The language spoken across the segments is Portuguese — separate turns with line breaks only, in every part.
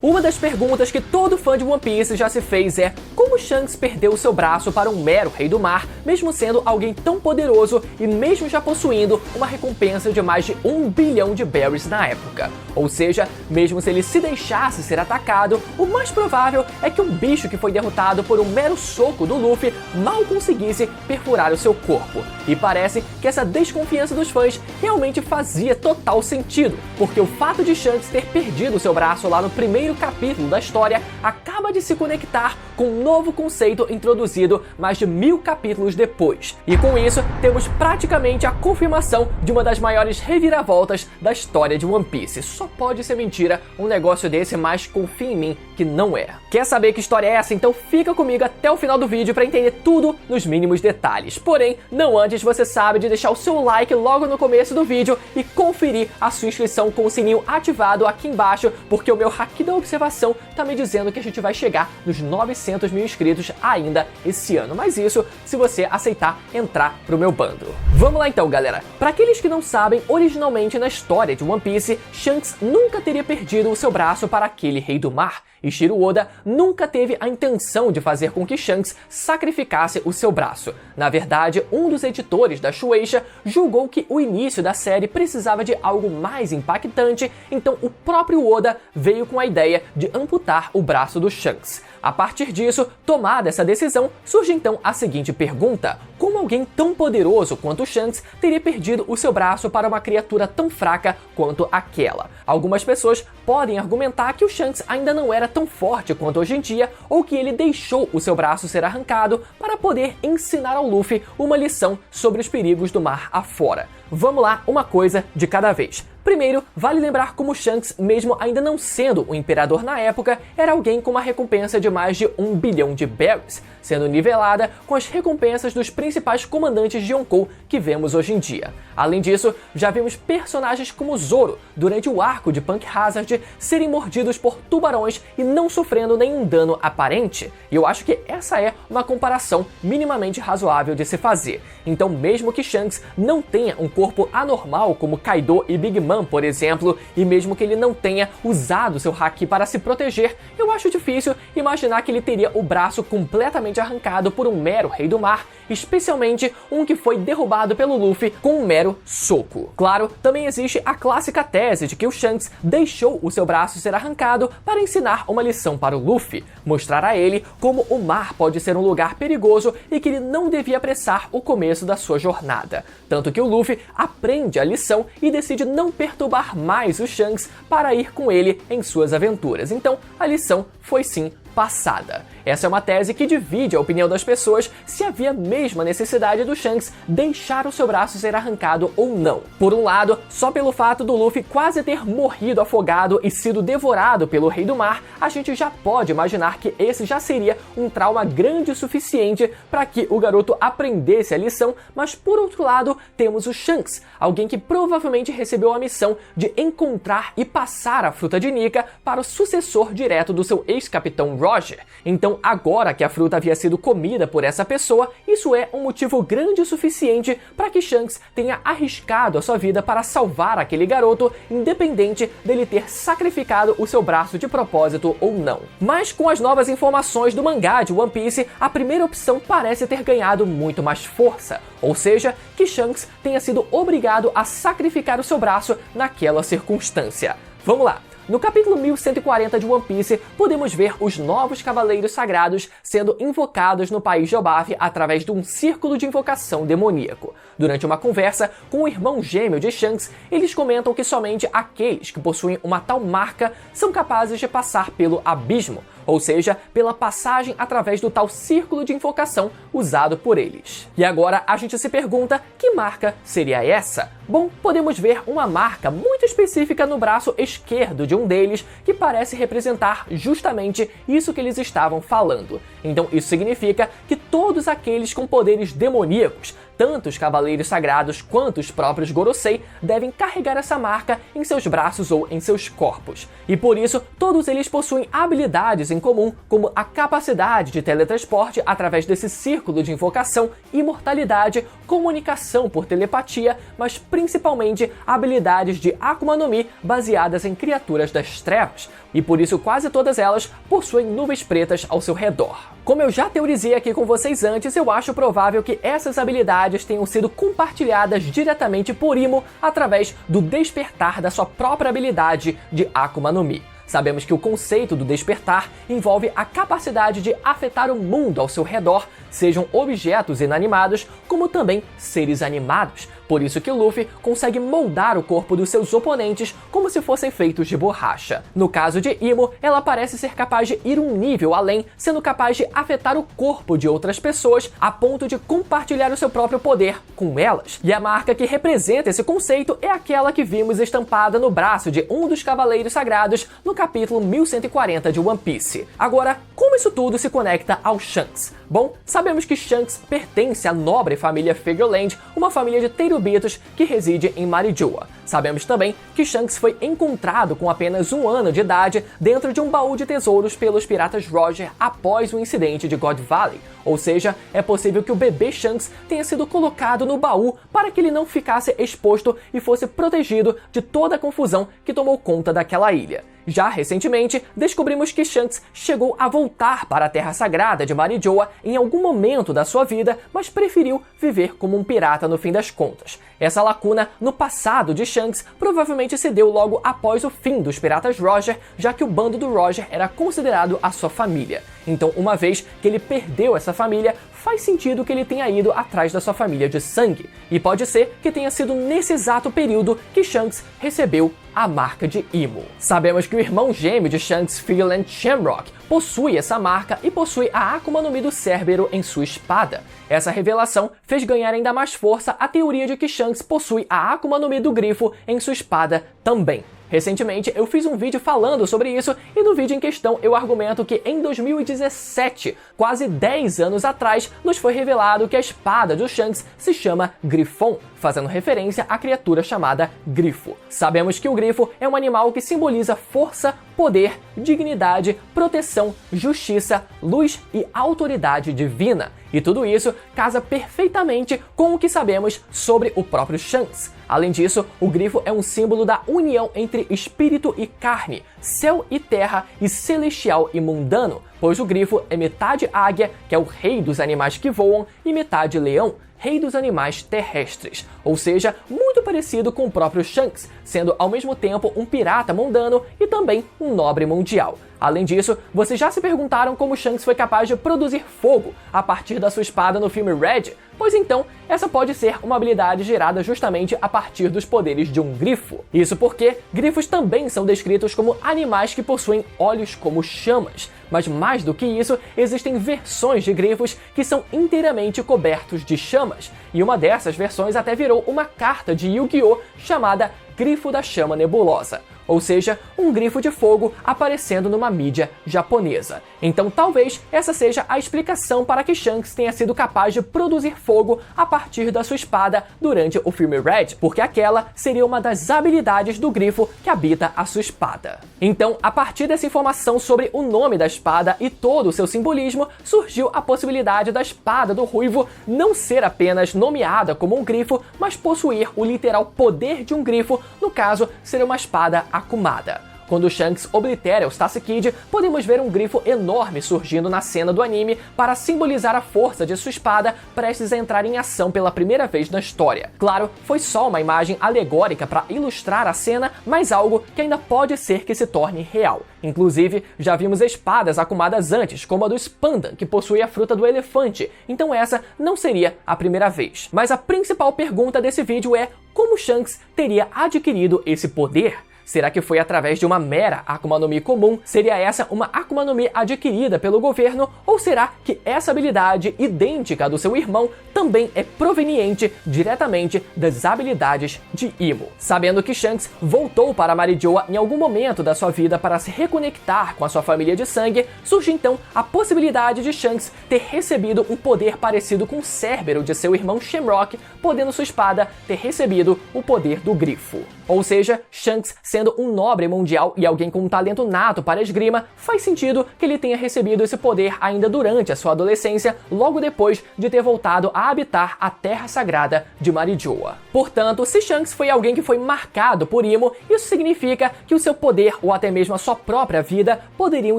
Uma das perguntas que todo fã de One Piece já se fez é como Shanks perdeu seu braço para um mero rei do mar, mesmo sendo alguém tão poderoso e mesmo já possuindo uma recompensa de mais de 1 bilhão de berries na época. Ou seja, mesmo se ele se deixasse ser atacado, o mais provável é que um bicho que foi derrotado por um mero soco do Luffy mal conseguisse perfurar o seu corpo. E parece que essa desconfiança dos fãs realmente fazia total sentido, porque o fato de Shanks ter perdido seu braço lá no primeiro capítulo da história acaba de se conectar com um novo conceito introduzido mais de 1000 capítulos depois. E com isso, temos praticamente a confirmação de uma das maiores reviravoltas da história de One Piece. Só pode ser mentira um negócio desse, mas confia em mim que não é. Quer saber que história é essa? Então fica comigo até o final do vídeo para entender tudo nos mínimos detalhes. Porém, não antes você sabe de deixar o seu like logo no começo do vídeo e conferir a sua inscrição com o sininho ativado aqui embaixo, porque o meu haki da observação tá me dizendo que a gente vai chegar nos 900 mil inscritos ainda esse ano. Mas isso se você aceitar entrar pro meu bando. Vamos lá então, galera. Para aqueles que não sabem, originalmente na história de One Piece, Shanks nunca teria perdido o seu braço para aquele rei do mar. E Shiro Oda nunca teve a intenção de fazer com que Shanks sacrificasse o seu braço. Na verdade, um dos editores da Shueisha julgou que o início da série precisava de algo mais impactante, então o próprio Oda veio com a ideia de amputar o braço do Shanks. A partir disso, tomada essa decisão, surge então a seguinte pergunta: como alguém tão poderoso quanto Shanks teria perdido o seu braço para uma criatura tão fraca quanto aquela? Algumas pessoas podem argumentar que o Shanks ainda não era tão forte quanto hoje em dia, ou que ele deixou o seu braço ser arrancado para poder ensinar ao Luffy uma lição sobre os perigos do mar afora. Vamos lá, uma coisa de cada vez. Primeiro, vale lembrar como Shanks, mesmo ainda não sendo o imperador na época, era alguém com uma recompensa de mais de 1 bilhão de berries, sendo nivelada com as recompensas dos principais comandantes de Yonkou que vemos hoje em dia. Além disso, já vimos personagens como Zoro, durante o arco de Punk Hazard, serem mordidos por tubarões e não sofrendo nenhum dano aparente. E eu acho que essa é uma comparação minimamente razoável de se fazer. Então, mesmo que Shanks não tenha um corpo anormal como Kaido e Big Mom, por exemplo, e mesmo que ele não tenha usado seu haki para se proteger, eu acho difícil imaginar que ele teria o braço completamente arrancado por um mero rei do mar, especialmente um que foi derrubado pelo Luffy com um mero soco. Claro, também existe a clássica tese de que o Shanks deixou o seu braço ser arrancado para ensinar uma lição para o Luffy, mostrar a ele como o mar pode ser um lugar perigoso e que ele não devia apressar o começo da sua jornada. Tanto que o Luffy aprende a lição e decide não perturbar mais o Shanks para ir com ele em suas aventuras. Então, a lição foi sim passada. Essa é uma tese que divide a opinião das pessoas se havia mesmo a necessidade do Shanks deixar o seu braço ser arrancado ou não. Por um lado, só pelo fato do Luffy quase ter morrido afogado e sido devorado pelo Rei do Mar, a gente já pode imaginar que esse já seria um trauma grande o suficiente para que o garoto aprendesse a lição, mas por outro lado, temos o Shanks, alguém que provavelmente recebeu a missão de encontrar e passar a fruta de Nika para o sucessor direto do seu ex-capitão Roger. Então, agora que a fruta havia sido comida por essa pessoa, isso é um motivo grande o suficiente para que Shanks tenha arriscado a sua vida para salvar aquele garoto, independente dele ter sacrificado o seu braço de propósito ou não. Mas com as novas informações do mangá de One Piece, a primeira opção parece ter ganhado muito mais força, ou seja, que Shanks tenha sido obrigado a sacrificar o seu braço naquela circunstância. Vamos lá! No capítulo 1140 de One Piece, podemos ver os novos Cavaleiros Sagrados sendo invocados no país de Elbaf através de um círculo de invocação demoníaco. Durante uma conversa com o irmão gêmeo de Shanks, eles comentam que somente aqueles que possuem uma tal marca são capazes de passar pelo abismo, ou seja, pela passagem através do tal círculo de invocação usado por eles. E agora a gente se pergunta, que marca seria essa? Bom, podemos ver uma marca muito específica no braço esquerdo de um deles, que parece representar justamente isso que eles estavam falando. Então isso significa que todos aqueles com poderes demoníacos, tanto os Cavaleiros Sagrados quanto os próprios Gorosei, devem carregar essa marca em seus braços ou em seus corpos. E por isso, todos eles possuem habilidades em em comum, como a capacidade de teletransporte através desse círculo de invocação, imortalidade, comunicação por telepatia, mas principalmente habilidades de Akuma no Mi baseadas em criaturas das trevas, e por isso quase todas elas possuem nuvens pretas ao seu redor. Como eu já teorizei aqui com vocês antes, eu acho provável que essas habilidades tenham sido compartilhadas diretamente por Imo através do despertar da sua própria habilidade de Akuma no Mi. Sabemos que o conceito do despertar envolve a capacidade de afetar o mundo ao seu redor, sejam objetos inanimados, como também seres animados. Por isso que Luffy consegue moldar o corpo dos seus oponentes como se fossem feitos de borracha. No caso de Imo, ela parece ser capaz de ir um nível além, sendo capaz de afetar o corpo de outras pessoas a ponto de compartilhar o seu próprio poder com elas. E a marca que representa esse conceito é aquela que vimos estampada no braço de um dos Cavaleiros Sagrados no capítulo 1140 de One Piece. Agora, como isso tudo se conecta ao Shanks? Bom, sabemos que Shanks pertence à nobre família Figureland, uma família de Tenryubitos que reside em Marijoa. Sabemos também que Shanks foi encontrado com apenas 1 ano de idade dentro de um baú de tesouros pelos piratas Roger após o incidente de God Valley. Ou seja, é possível que o bebê Shanks tenha sido colocado no baú para que ele não ficasse exposto e fosse protegido de toda a confusão que tomou conta daquela ilha. Já recentemente, descobrimos que Shanks chegou a voltar para a Terra Sagrada de Marijoa em algum momento da sua vida, mas preferiu viver como um pirata no fim das contas. Essa lacuna no passado de Shanks provavelmente se deu logo após o fim dos piratas Roger, já que o bando do Roger era considerado a sua família. Então, uma vez que ele perdeu essa família, faz sentido que ele tenha ido atrás da sua família de sangue. E pode ser que tenha sido nesse exato período que Shanks recebeu a marca de Imo. Sabemos que o irmão gêmeo de Shanks, Figureland Shamrock, possui essa marca e possui a Akuma no Mi do Cérbero em sua espada. Essa revelação fez ganhar ainda mais força a teoria de que Shanks possui a Akuma no Mi do Grifo em sua espada também. Recentemente eu fiz um vídeo falando sobre isso e no vídeo em questão eu argumento que em 2017, quase 10 anos atrás, nos foi revelado que a espada do Shanks se chama Grifon, fazendo referência à criatura chamada Grifo. Sabemos que o Grifo é um animal que simboliza força, poder, dignidade, proteção, justiça, luz e autoridade divina. E tudo isso casa perfeitamente com o que sabemos sobre o próprio Shanks. Além disso, o grifo é um símbolo da união entre espírito e carne, céu e terra e celestial e mundano, pois o grifo é metade águia, que é o rei dos animais que voam, e metade leão, rei dos animais terrestres, ou seja, muito parecido com o próprio Shanks, sendo ao mesmo tempo um pirata mundano e também um nobre mundial. Além disso, vocês já se perguntaram como Shanks foi capaz de produzir fogo a partir da sua espada no filme Red? Pois então, essa pode ser uma habilidade gerada justamente a partir dos poderes de um grifo. Isso porque grifos também são descritos como animais que possuem olhos como chamas. Mas mais do que isso, existem versões de grifos que são inteiramente cobertos de chamas. E uma dessas versões até virou uma carta de Yu-Gi-Oh! Chamada Grifo da Chama Nebulosa. Ou seja, um grifo de fogo aparecendo numa mídia japonesa. Então talvez essa seja a explicação para que Shanks tenha sido capaz de produzir fogo a partir da sua espada durante o filme Red, porque aquela seria uma das habilidades do grifo que habita a sua espada. Então, a partir dessa informação sobre o nome da espada e todo o seu simbolismo, surgiu a possibilidade da espada do Ruivo não ser apenas nomeada como um grifo, mas possuir o literal poder de um grifo, no caso, ser uma espada akumada. Quando Shanks oblitera o Stacy Kid, podemos ver um grifo enorme surgindo na cena do anime para simbolizar a força de sua espada prestes a entrar em ação pela primeira vez na história. Claro, foi só uma imagem alegórica para ilustrar a cena, mas algo que ainda pode ser que se torne real. Inclusive, já vimos espadas akumadas antes, como a do Spandan, que possui a fruta do elefante, então essa não seria a primeira vez. Mas a principal pergunta desse vídeo é como Shanks teria adquirido esse poder? Será que foi através de uma mera Akuma no Mi comum? Seria essa uma Akuma no Mi adquirida pelo governo? Ou será que essa habilidade, idêntica à do seu irmão, também é proveniente diretamente das habilidades de Imo? Sabendo que Shanks voltou para Marijoa em algum momento da sua vida para se reconectar com a sua família de sangue, surge então a possibilidade de Shanks ter recebido um poder parecido com o Cérbero de seu irmão Shamrock, podendo sua espada ter recebido o poder do grifo. Ou seja, Shanks sendo um nobre mundial e alguém com um talento nato para esgrima, faz sentido que ele tenha recebido esse poder ainda durante a sua adolescência, logo depois de ter voltado a habitar a Terra Sagrada de Marijoa. Portanto, se Shanks foi alguém que foi marcado por Imo, isso significa que o seu poder ou até mesmo a sua própria vida poderiam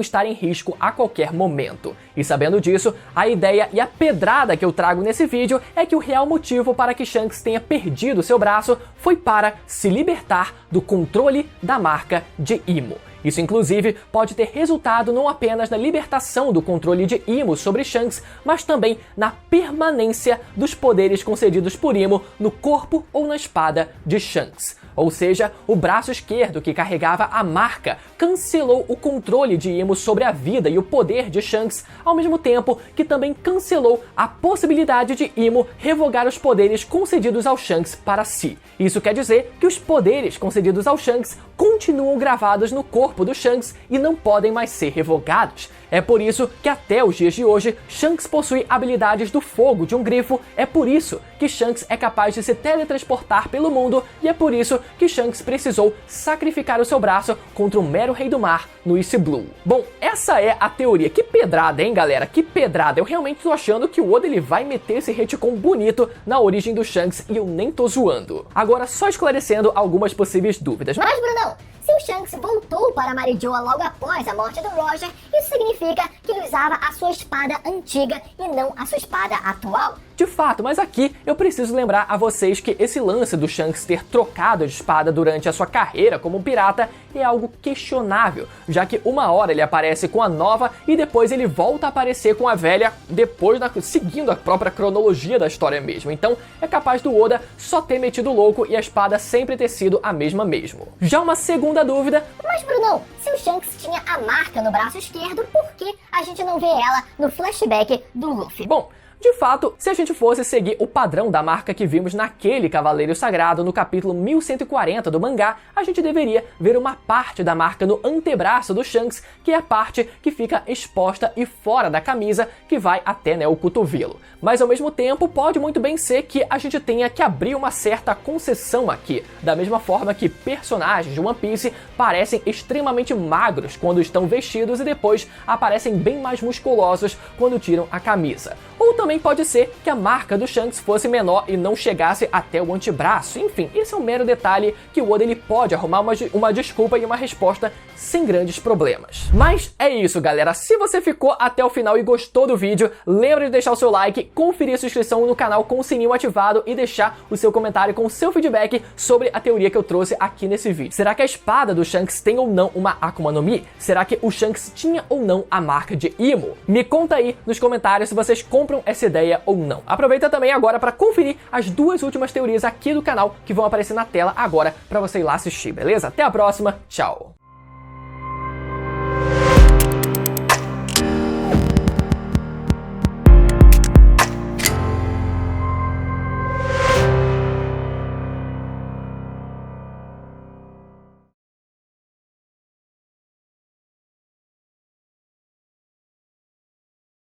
estar em risco a qualquer momento. E sabendo disso, a ideia e a pedrada que eu trago nesse vídeo é que o real motivo para que Shanks tenha perdido seu braço foi para se libertar do controle da marca de Imo. Isso, inclusive, pode ter resultado não apenas na libertação do controle de Imo sobre Shanks, mas também na permanência dos poderes concedidos por Imo no corpo ou na espada de Shanks. Ou seja, o braço esquerdo que carregava a marca cancelou o controle de Imo sobre a vida e o poder de Shanks, ao mesmo tempo que também cancelou a possibilidade de Imo revogar os poderes concedidos ao Shanks para si. Isso quer dizer que os poderes concedidos ao Shanks continuam gravados no corpo do Shanks e não podem mais ser revogados. É por isso que até os dias de hoje, Shanks possui habilidades do fogo de um grifo, é por isso que Shanks é capaz de se teletransportar pelo mundo e é por isso que Shanks precisou sacrificar o seu braço contra o mero rei do mar no East Blue. Bom, essa é a teoria. Que pedrada, hein, galera? Que pedrada. Eu realmente tô achando que o Oda ele vai meter esse retcon bonito na origem do Shanks e eu nem tô zoando. Agora, só esclarecendo algumas possíveis dúvidas.
Mas, Brunão, se o Shanks voltou para Marijoa logo após a morte do Roger, isso significa que ele usava a sua espada antiga e não a sua espada atual?
De fato, mas aqui eu preciso lembrar a vocês que esse lance do Shanks ter trocado de espada durante a sua carreira como pirata é algo questionável, já que uma hora ele aparece com a nova e depois ele volta a aparecer com a velha, seguindo a própria cronologia da história mesmo. Então é capaz do Oda só ter metido louco e a espada sempre ter sido a mesma mesmo. Já uma segunda dúvida...
Mas, Brunão, se o Shanks tinha a marca no braço esquerdo, por que a gente não vê ela no flashback do Luffy?
Bom, de fato, se a gente fosse seguir o padrão da marca que vimos naquele Cavaleiro Sagrado no capítulo 1140 do mangá, a gente deveria ver uma parte da marca no antebraço do Shanks, que é a parte que fica exposta e fora da camisa, que vai até, o cotovelo. Mas ao mesmo tempo, pode muito bem ser que a gente tenha que abrir uma certa concessão aqui, da mesma forma que personagens de One Piece parecem extremamente magros quando estão vestidos e depois aparecem bem mais musculosos quando tiram a camisa. Ou também pode ser que a marca do Shanks fosse menor e não chegasse até o antebraço. Enfim, esse é um mero detalhe que o Oda ele pode arrumar uma desculpa e uma resposta sem grandes problemas. Mas é isso, galera. Se você ficou até o final e gostou do vídeo, lembra de deixar o seu like, conferir a sua inscrição no canal com o sininho ativado e deixar o seu comentário com o seu feedback sobre a teoria que eu trouxe aqui nesse vídeo. Será que a espada do Shanks tem ou não uma Akuma no Mi? Será que o Shanks tinha ou não a marca de Imo? Me conta aí nos comentários se vocês compram essa ideia ou não. Aproveita também agora para conferir as duas últimas teorias aqui do canal que vão aparecer na tela agora para você ir lá assistir, beleza? Até a próxima, tchau!